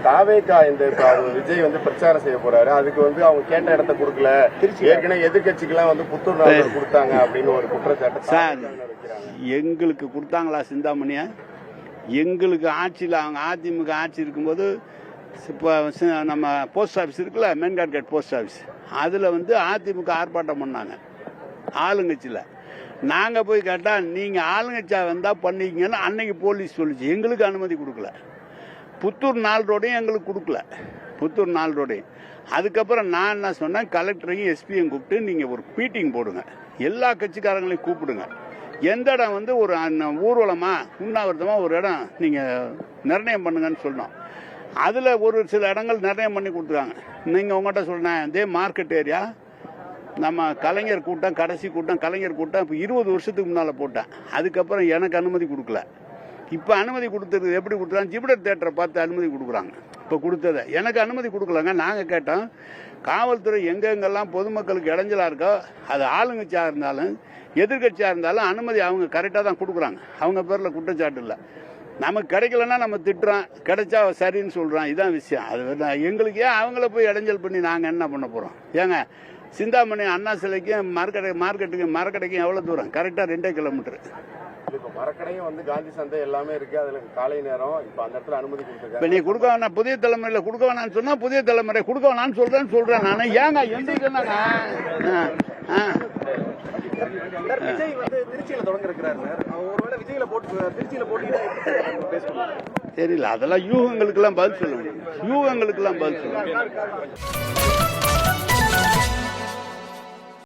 தாவேகா இந்த விஜய் வந்து பிரச்சாரம் செய்ய போறாரு, அதுக்கு வந்து அவங்க கேட்ட இடத்த கொடுக்கல, ஏற்கனவே எதிர்கட்சிக்கெல்லாம் வந்து புத்தூர் நாவல் கொடுத்தாங்க அப்படின்னு ஒரு குற்றச்சாட்டு சார். எங்களுக்கு கொடுத்தாங்களா சிந்தாமணியா? எங்களுக்கு ஆட்சியில் அவங்க அதிமுக ஆட்சி இருக்கும்போது இப்போ நம்ம போஸ்ட் ஆஃபீஸ் இருக்குல்ல, மெயின்கார்ட் போஸ்ட் ஆஃபீஸ், அதில் வந்து அதிமுக ஆர்ப்பாட்டம் பண்ணாங்க ஆளுங்கட்சியில். நாங்கள் போய் கேட்டால் நீங்கள் ஆளுங்கட்சியாக வந்தால் பண்ணிக்கிங்கன்னு அன்னைக்கு போலீஸ் சொல்லிச்சு. எங்களுக்கு அனுமதி கொடுக்கல. புத்தூர் 4 ரோடையும் எங்களுக்கு கொடுக்கல, புத்தூர் 4 ரோடையும். அதுக்கப்புறம் நான் என்ன சொன்னேன், கலெக்டரையும் எஸ்பியும் கூப்பிட்டு நீங்கள் ஒரு மீட்டிங் போடுங்க, எல்லா கட்சிக்காரங்களையும் கூப்பிடுங்க, எந்த இடம் வந்து ஒரு ஊர்வலமாக உண்ணாவிரதமாக ஒரு இடம் நீங்கள் நிர்ணயம் பண்ணுங்கன்னு சொன்னோம். அதில் ஒரு சில இடங்கள் நிர்ணயம் பண்ணி கொடுத்துருக்காங்க. நீங்கள் உங்கள்கிட்ட சொன்னேன், இதே மார்க்கெட் ஏரியா நம்ம கலைஞர் கூட்டம், கடைசி கூட்டம் கலைஞர் கூட்டம் இப்போ 20 வருஷத்துக்கு முன்னால் போட்டேன். அதுக்கப்புறம் எனக்கு அனுமதி கொடுக்கல. இப்போ அனுமதி கொடுத்தது எப்படி கொடுத்தாங்க, ஜிப்டர் தேட்டரை பார்த்து அனுமதி கொடுக்குறாங்க. இப்போ கொடுத்ததை எனக்கு அனுமதி கொடுக்கலங்க. நாங்கள் கேட்டோம், காவல்துறை எங்கெங்கெல்லாம் பொதுமக்களுக்கு இடைஞ்சலாக இருக்கோ, அது ஆளுங்கட்சியாக இருந்தாலும் எதிர்கட்சியாக இருந்தாலும் அனுமதி அவங்க கரெக்டாக தான் கொடுக்குறாங்க. அவங்க பேரில் குற்றச்சாட்டு இல்லை. நமக்கு கிடைக்கலன்னா நம்ம திட்டுறோம், கிடைச்சா சரின்னு சொல்கிறோம். இதுதான் விஷயம். அது எங்களுக்கு ஏன் அவங்கள போய் இடைஞ்சல் பண்ணி நாங்கள் என்ன பண்ண போகிறோம்? ஏங்க, சிந்தாமணி அண்ணா சிலைக்கும் மரக்கடைக்கும் எவ்வளோ தூரம்? கரெக்டாக 2 கிலோமீட்டர். இப்போ மரக்கடையும் வந்து காந்தி சந்தை எல்லாமே இருக்கு, அதுல காலை நேரம் இப்போ அந்த இடத்துல அனுமதி கொடுத்துருக்காங்க. இப்போ நீ கொடுக்க வேணாம், புதிய தலைமுறையில் கொடுக்க வேணான்னு சொன்னா புதிய தலைமுறை கொடுக்க வேணான்னு சொல்றேன் நான். ஏங்க எந்திரிக்கணும். விஜய் வந்து திருச்சியில தொடங்க இருக்கிறாரு சார். ஒருவேளை விஜயில போட்டு திருச்சியில போட்டு தெரியல. அதெல்லாம் யூகங்களுக்கெல்லாம் பதில் சொல்ல முடியும். யூகங்களுக்கெல்லாம் பதில் சொல்ல முடியும்.